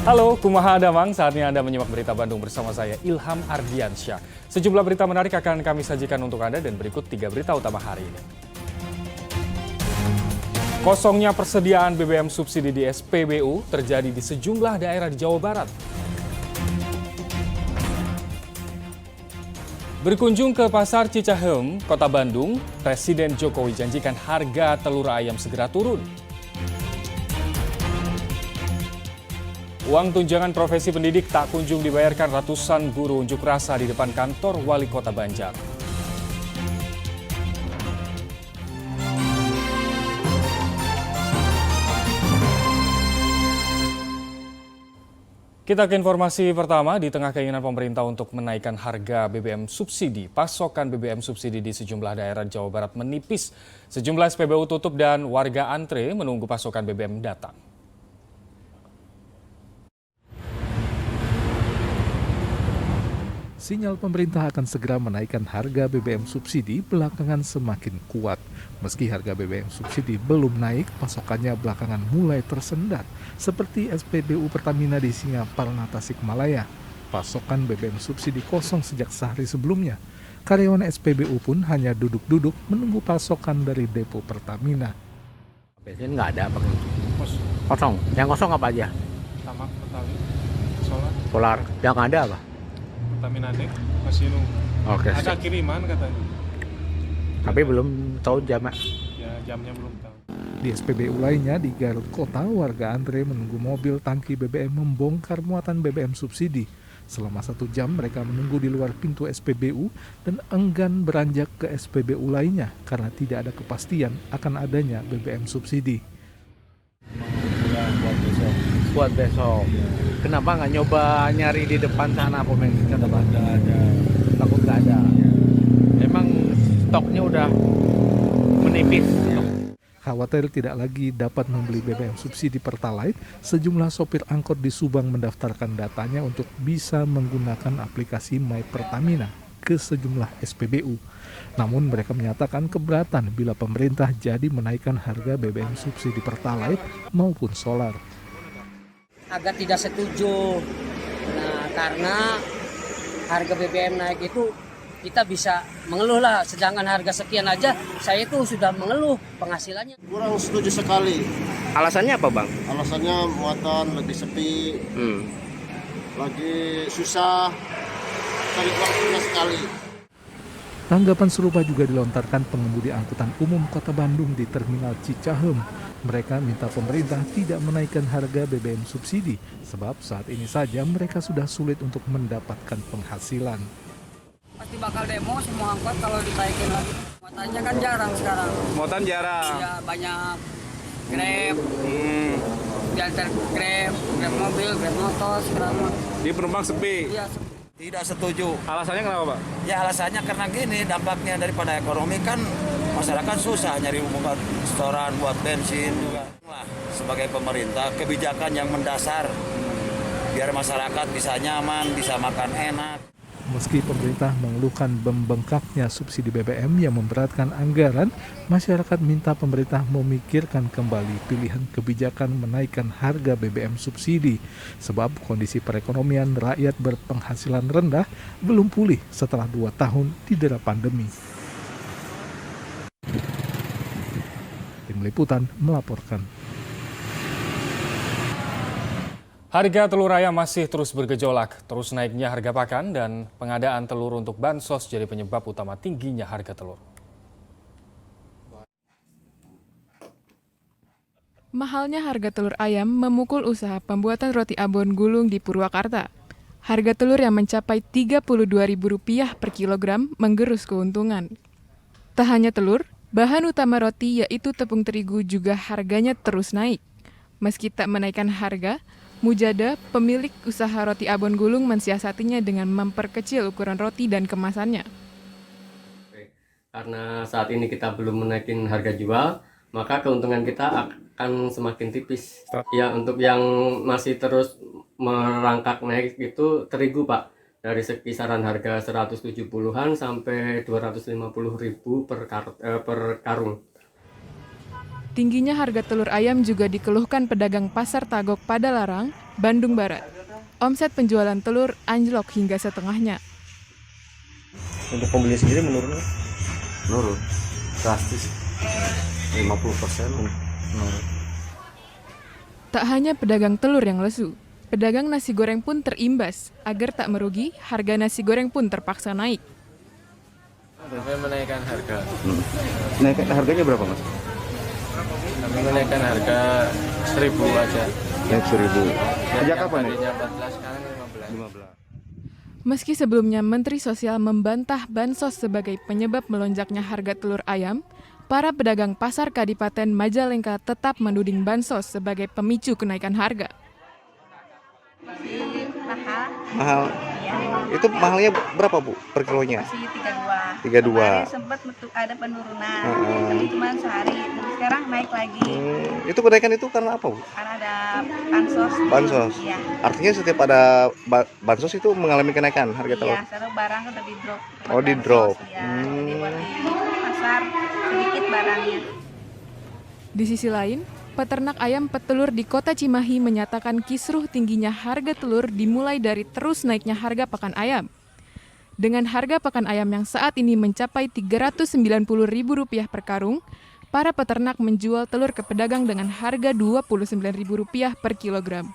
Halo, kumaha damang, saatnya Anda menyimak berita Bandung bersama saya Ilham Ardiansyah. Sejumlah berita menarik akan kami sajikan untuk Anda dan berikut 3 berita utama hari ini. Kosongnya persediaan BBM subsidi di SPBU terjadi di sejumlah daerah di Jawa Barat. Berkunjung ke Pasar Cicahem, Kota Bandung, Presiden Jokowi janjikan harga telur ayam segera turun. Uang tunjangan profesi pendidik tak kunjung dibayarkan, ratusan guru unjuk rasa di depan kantor Wali Kota Banjar. Kita ke informasi pertama. Di tengah keinginan pemerintah untuk menaikkan harga BBM subsidi, pasokan BBM subsidi di sejumlah daerah Jawa Barat menipis. Sejumlah SPBU tutup dan warga antre menunggu pasokan BBM datang. Sinyal pemerintah akan segera menaikkan harga BBM subsidi belakangan semakin kuat. Meski harga BBM subsidi belum naik, pasokannya belakangan mulai tersendat, seperti SPBU Pertamina di Singaparna, Tasikmalaya. Pasokan BBM subsidi kosong sejak sehari sebelumnya. Karyawan SPBU pun hanya duduk-duduk menunggu pasokan dari depo Pertamina. Bensin nggak ada, Pak. Kosong. Yang kosong apa aja? Tamak, Petali, Solar, Solar. Yang ada apa? Pertamina Dek, masih nunggu. Oke. Ada kiriman katanya. Tapi belum tahu jamnya. Ya jamnya belum tahu. Di SPBU lainnya di Garut Kota, warga antre menunggu mobil tangki BBM membongkar muatan BBM subsidi. Selama 1 jam mereka menunggu di luar pintu SPBU dan enggan beranjak ke SPBU lainnya karena tidak ada kepastian akan adanya BBM subsidi. Ya, buat besok. Kenapa nggak nyoba nyari di depan sana pemain? Kata nggak ada. Takut nggak ada. Emang stoknya udah menipis. Khawatir tidak lagi dapat membeli BBM subsidi Pertalite, sejumlah sopir angkot di Subang mendaftarkan datanya untuk bisa menggunakan aplikasi My Pertamina ke sejumlah SPBU. Namun mereka menyatakan keberatan bila pemerintah jadi menaikkan harga BBM subsidi Pertalite maupun solar. Agak tidak setuju. Nah, karena harga BBM naik itu kita bisa mengeluh lah, sedangkan harga sekian aja saya itu sudah mengeluh penghasilannya. Kurang setuju sekali. Alasannya apa, Bang? Alasannya muatan lebih sepi, lagi susah, cari waktunya sekali. Tanggapan serupa juga dilontarkan pengemudi angkutan umum Kota Bandung di Terminal Cicahem. Mereka minta pemerintah tidak menaikkan harga BBM subsidi, sebab saat ini saja mereka sudah sulit untuk mendapatkan penghasilan. Pasti bakal demo semua angkot kalau ditaikin lagi. Muatannya kan jarang sekarang. Muatan jarang. Ya banyak Grab, diantar Grab mobil, Grab motor sekarang. Di penumpang sepi. Iya. Tidak setuju. Alasannya kenapa, Pak? Ya alasannya karena gini, dampaknya daripada ekonomi kan masyarakat susah nyari buat setoran, buat bensin juga. Lah, sebagai pemerintah kebijakan yang mendasar biar masyarakat bisa nyaman, bisa makan enak. Meski pemerintah mengeluhkan membengkaknya subsidi BBM yang memberatkan anggaran, masyarakat minta pemerintah memikirkan kembali pilihan kebijakan menaikkan harga BBM subsidi, sebab kondisi perekonomian rakyat berpenghasilan rendah belum pulih setelah 2 tahun didera pandemi. Tim Liputan melaporkan. Harga telur ayam masih terus bergejolak. Terus naiknya harga pakan dan pengadaan telur untuk bansos jadi penyebab utama tingginya harga telur. Mahalnya harga telur ayam memukul usaha pembuatan roti abon gulung di Purwakarta. Harga telur yang mencapai Rp32.000 per kilogram menggerus keuntungan. Tak hanya telur, bahan utama roti yaitu tepung terigu juga harganya terus naik. Meski tak menaikkan harga, Mujada, pemilik usaha roti abon gulung, mensiasatinya dengan memperkecil ukuran roti dan kemasannya. Karena saat ini kita belum menaikin harga jual, maka keuntungan kita akan semakin tipis. Ya, untuk yang masih terus merangkak naik itu terigu, Pak. Dari kisaran harga 170-an sampai 250.000 per karung. Tingginya harga telur ayam juga dikeluhkan pedagang pasar Tagok Padalarang Bandung Barat. Omset penjualan telur anjlok hingga setengahnya. Untuk pembeli sendiri menurun? Menurun drastis 50% menurun. Tak hanya pedagang telur yang lesu, pedagang nasi goreng pun terimbas. Agar tak merugi, harga nasi goreng pun terpaksa naik. Kami menaikkan harga. Naik harganya berapa, Mas? Kami menaikkan harga 1.000 aja. Naik 1.000. Sejak kapan nih? Tadinya 14, sekarang 15. Meski sebelumnya Menteri Sosial membantah bansos sebagai penyebab melonjaknya harga telur ayam, para pedagang pasar Kadipaten Majalengka tetap menuding bansos sebagai pemicu kenaikan harga. Mahal. Ya. Itu mahalnya berapa, Bu, per kilonya? Masih 32. 32. Kemarin sempat ada penurunan, tapi cuma sehari. Sekarang naik lagi. Itu kenaikan itu karena apa, Bu? Karena ada bansos. Bansos. Iya. Artinya setiap ada bansos itu mengalami kenaikan harga telur? Iya, karena barang udah di drop. Oh, di drop. Ya. Jadi buat di pasar sedikit barangnya. Di sisi lain, peternak ayam petelur di Kota Cimahi menyatakan kisruh tingginya harga telur dimulai dari terus naiknya harga pakan ayam. Dengan harga pakan ayam yang saat ini mencapai Rp390.000 per karung, para peternak menjual telur ke pedagang dengan harga Rp29.000 per kilogram.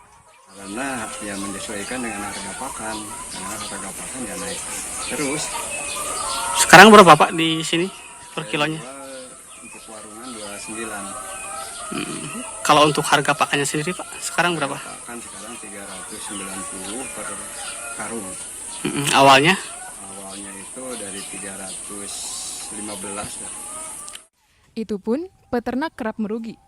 Karena ya menyesuaikan dengan harga pakan, karena harga pakan ya naik terus. Sekarang berapa Pak di sini per kilonya? Untuk warungan 29. Kalau untuk harga pakannya sendiri Pak, sekarang berapa? Pakan sekarang 390 per karung. Awalnya? Awalnya itu dari 315 ya. Itu pun peternak kerap merugi.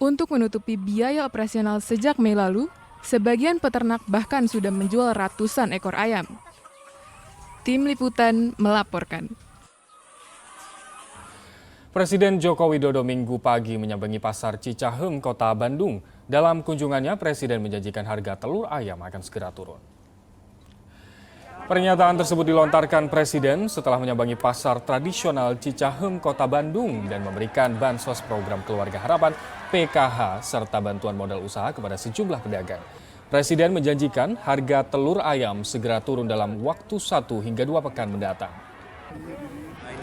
Untuk menutupi biaya operasional sejak Mei lalu, sebagian peternak bahkan sudah menjual ratusan ekor ayam. Tim Liputan melaporkan. Presiden Joko Widodo Minggu pagi menyambangi Pasar Cicahem, Kota Bandung. Dalam kunjungannya, Presiden menjanjikan harga telur ayam akan segera turun. Pernyataan tersebut dilontarkan Presiden setelah menyambangi pasar tradisional Cicahem, Kota Bandung dan memberikan bansos program Keluarga Harapan (PKH) serta bantuan modal usaha kepada sejumlah pedagang. Presiden menjanjikan harga telur ayam segera turun dalam waktu 1 hingga 2 pekan mendatang.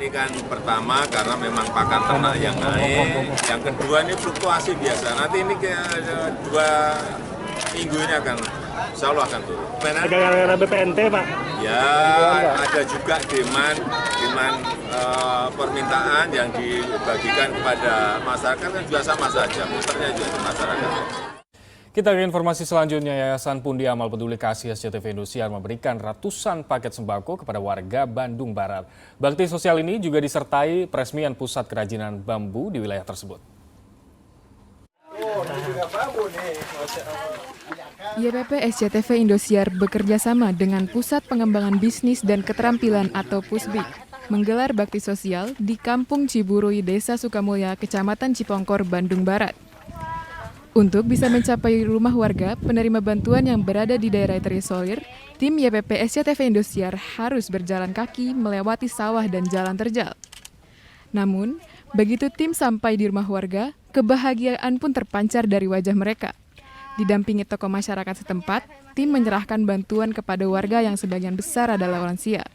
Ini kan pertama karena memang pakan ternak yang naik. Yang kedua ini fluktuasi biasa. Nanti ini ke 2 minggu ini akan insya Allah akan turun. Harga BPNT Pak? Ya ada juga demand permintaan yang dibagikan kepada masyarakat kan juga sama saja. Muternya juga di masyarakat. Kita ke informasi selanjutnya. Yayasan Pundi Amal Peduli Kasih SCTV Indosiar memberikan ratusan paket sembako kepada warga Bandung Barat. Bakti sosial ini juga disertai peresmian pusat kerajinan bambu di wilayah tersebut. YPP SCTV Indosiar bekerja sama dengan Pusat Pengembangan Bisnis dan Keterampilan atau Pusbik menggelar bakti sosial di Kampung Ciburui, Desa Sukamulya, Kecamatan Cipongkor, Bandung Barat. Untuk bisa mencapai rumah warga penerima bantuan yang berada di daerah terisolir, tim YPP SCTV Indosiar harus berjalan kaki melewati sawah dan jalan terjal. Namun, begitu tim sampai di rumah warga, kebahagiaan pun terpancar dari wajah mereka. Didampingi tokoh masyarakat setempat, tim menyerahkan bantuan kepada warga yang sebagian besar adalah lansia.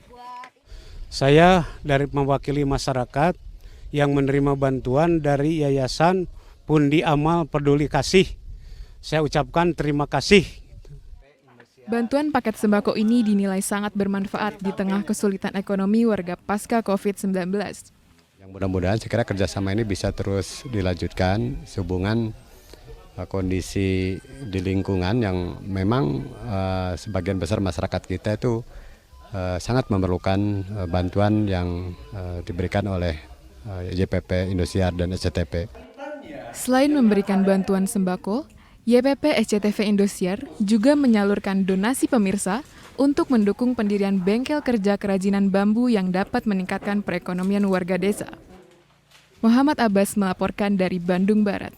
Saya dari mewakili masyarakat yang menerima bantuan dari Yayasan Pundi Amal Peduli Kasih. Saya ucapkan terima kasih. Bantuan paket sembako ini dinilai sangat bermanfaat di tengah kesulitan ekonomi warga pasca COVID-19. Yang mudah-mudahan saya kira kerjasama ini bisa terus dilanjutkan sehubungan kondisi di lingkungan yang memang sebagian besar masyarakat kita itu sangat memerlukan bantuan yang diberikan oleh YPP Indosiar dan SCTV. Selain memberikan bantuan sembako, YPP SCTV Indosiar juga menyalurkan donasi pemirsa untuk mendukung pendirian bengkel kerja kerajinan bambu yang dapat meningkatkan perekonomian warga desa. Muhammad Abbas melaporkan dari Bandung Barat.